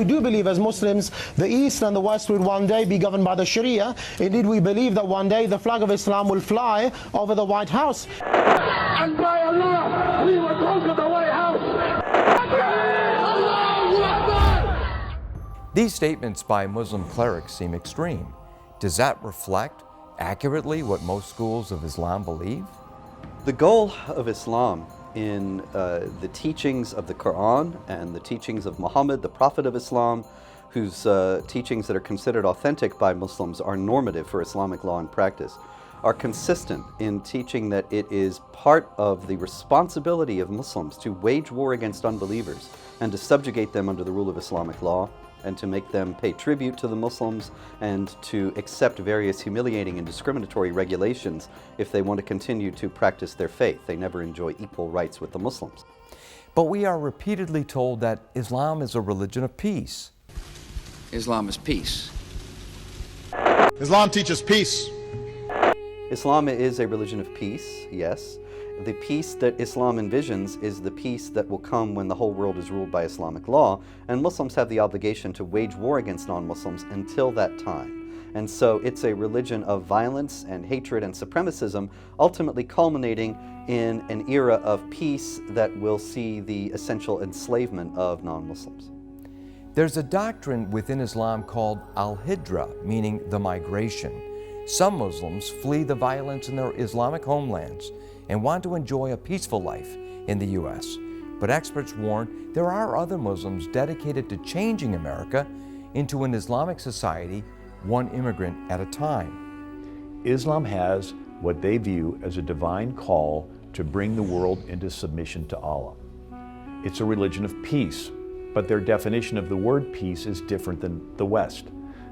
We do believe as Muslims the East and the West will one day be governed by the Sharia. Indeed, we believe that one day the flag of Islam will fly over the White House. And by Allah, we will conquer the White House. These statements by Muslim clerics seem extreme. Does that reflect accurately what most schools of Islam believe? The goal of Islam in the teachings of the Quran and the teachings of Muhammad, the Prophet of Islam, whose teachings that are considered authentic by Muslims are normative for Islamic law and practice, are consistent in teaching that it is part of the responsibility of Muslims to wage war against unbelievers and to subjugate them under the rule of Islamic law, and to make them pay tribute to the Muslims and to accept various humiliating and discriminatory regulations if they want to continue to practice their faith. They never enjoy equal rights with the Muslims. But we are repeatedly told that Islam is a religion of peace. Islam is peace. Islam teaches peace. Islam is a religion of peace, yes. The peace that Islam envisions is the peace that will come when the whole world is ruled by Islamic law, and Muslims have the obligation to wage war against non-Muslims until that time. And so it's a religion of violence and hatred and supremacism, ultimately culminating in an era of peace that will see the essential enslavement of non-Muslims. There's a doctrine within Islam called al-hijra, meaning the migration. Some Muslims flee the violence in their Islamic homelands and want to enjoy a peaceful life in the U.S. But experts warn there are other Muslims dedicated to changing America into an Islamic society, one immigrant at a time. Islam has what they view as a divine call to bring the world into submission to Allah. It's a religion of peace, but their definition of the word peace is different than the West.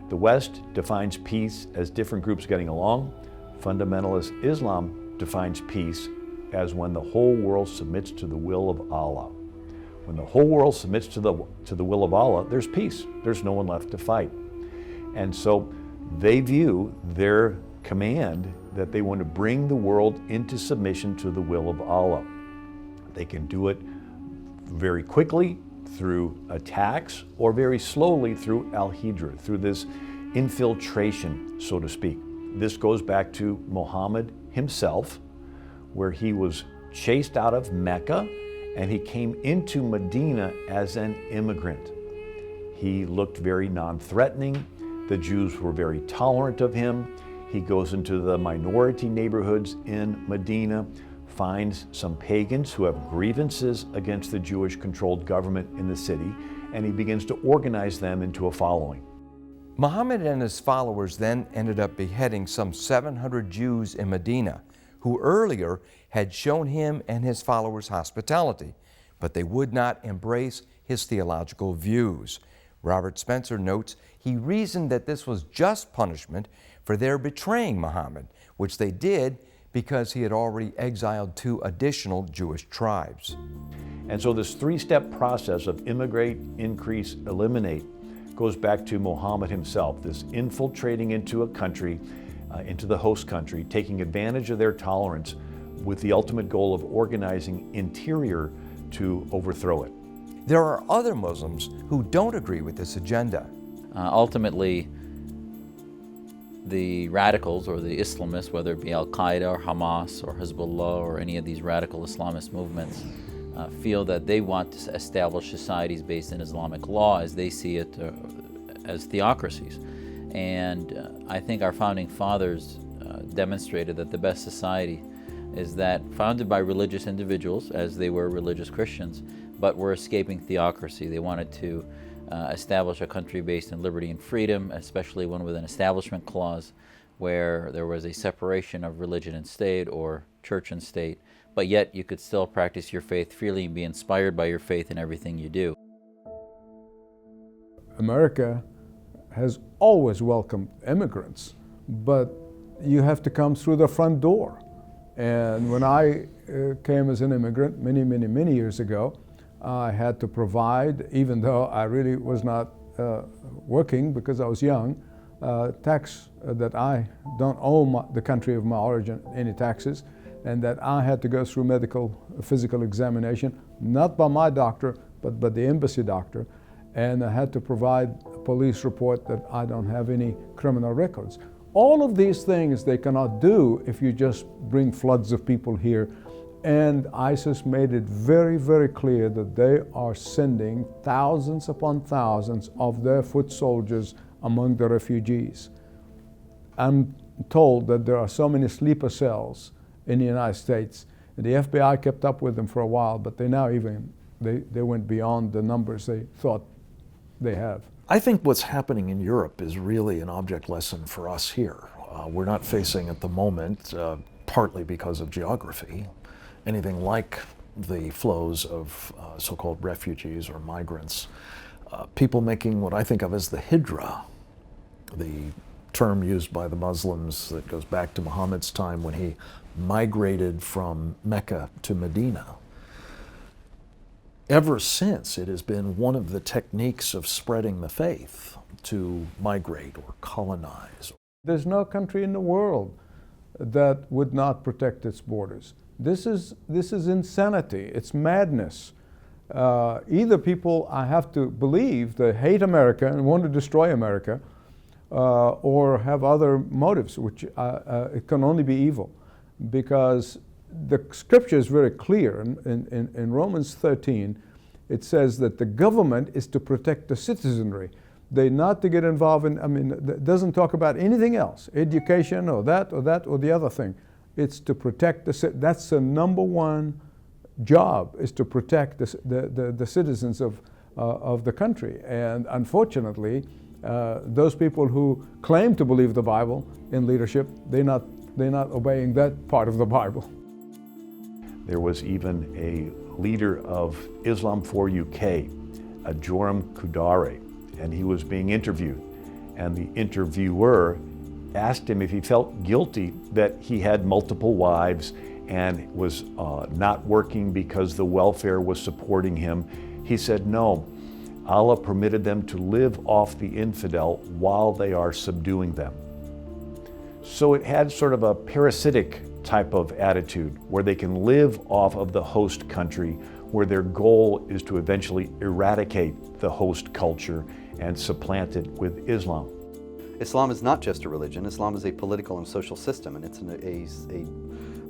The West defines peace as different groups getting along. Fundamentalist Islam defines peace as when the whole world submits to the will of Allah. When the whole world submits to the will of Allah, there's peace. There's no one left to fight. And so they view their command that they want to bring the world into submission to the will of Allah. They can do it very quickly through attacks or very slowly through al-hijra, through this infiltration, so to speak. This goes back to Muhammad himself, where he was chased out of Mecca and he came into Medina as an immigrant. He looked very non-threatening. The Jews were very tolerant of him. He goes into the minority neighborhoods in Medina, finds some pagans who have grievances against the Jewish-controlled government in the city, and he begins to organize them into a following. Muhammad and his followers then ended up beheading some 700 Jews in Medina, who earlier had shown him and his followers hospitality, but they would not embrace his theological views. Robert Spencer notes he reasoned that this was just punishment for their betraying Muhammad, which they did because he had already exiled 2 additional Jewish tribes. And so this 3-step process of immigrate, increase, eliminate goes back to Muhammad himself, this infiltrating into a country, into the host country, taking advantage of their tolerance with the ultimate goal of organizing interior to overthrow it. There are other Muslims who don't agree with this agenda. Ultimately, the radicals or the Islamists, whether it be Al-Qaeda or Hamas or Hezbollah or any of these radical Islamist movements, feel that they want to establish societies based in Islamic law as they see it as theocracies. And I think our founding fathers demonstrated that the best society is that founded by religious individuals, as they were religious Christians, but were escaping theocracy. They wanted to establish a country based in liberty and freedom, especially one with an establishment clause where there was a separation of religion and state or church and state, but yet you could still practice your faith freely and be inspired by your faith in everything you do. America has always welcomed immigrants, but you have to come through the front door. And when I came as an immigrant many years ago, I had to provide, even though I really was not working because I was young, tax that I don't owe the country of my origin any taxes, and that I had to go through medical physical examination, not by my doctor, but by the embassy doctor. and I had to provide a police report that I don't have any criminal records. All of these things they cannot do if you just bring floods of people here. And ISIS made it very, very clear that they are sending thousands upon thousands of their foot soldiers among the refugees. I'm told that there are so many sleeper cells in the United States. And the FBI kept up with them for a while, but they now they went beyond the numbers they thought they have. I think what's happening in Europe is really an object lesson for us here. We're not facing at the moment, partly because of geography, anything like the flows of so-called refugees or migrants. People making what I think of as the hijra, the term used by the Muslims that goes back to Muhammad's time when he migrated from Mecca to Medina. Ever since, it has been one of the techniques of spreading the faith to migrate or colonize. There's no country in the world that would not protect its borders. This is insanity. It's madness. Either people, I have to believe, they hate America and want to destroy America, or have other motives, which it can only be evil. Because the scripture is very clear. In Romans 13, it says that the government is to protect the citizenry. They're not to get involved in, it doesn't talk about anything else, education or that or the other thing. It's to protect that's the number one job, is to protect the citizens of the country. And unfortunately, those people who claim to believe the Bible in leadership, they're not obeying that part of the Bible. There was even a leader of Islam for UK, a Joram Kudare, and he was being interviewed. And the interviewer asked him if he felt guilty that he had multiple wives and was not working because the welfare was supporting him. He said, no, Allah permitted them to live off the infidel while they are subduing them. So it had sort of a parasitic type of attitude where they can live off of the host country, where their goal is to eventually eradicate the host culture and supplant it with Islam. Islam is not just a religion. Islam is a political and social system, and it's a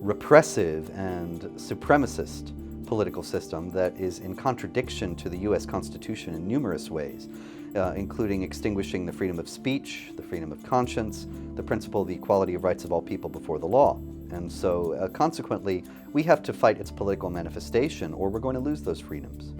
repressive and supremacist political system that is in contradiction to the U.S. Constitution in numerous ways, including extinguishing the freedom of speech, the freedom of conscience, the principle of the equality of rights of all people before the law. And so, consequently, we have to fight its political manifestation, or we're going to lose those freedoms.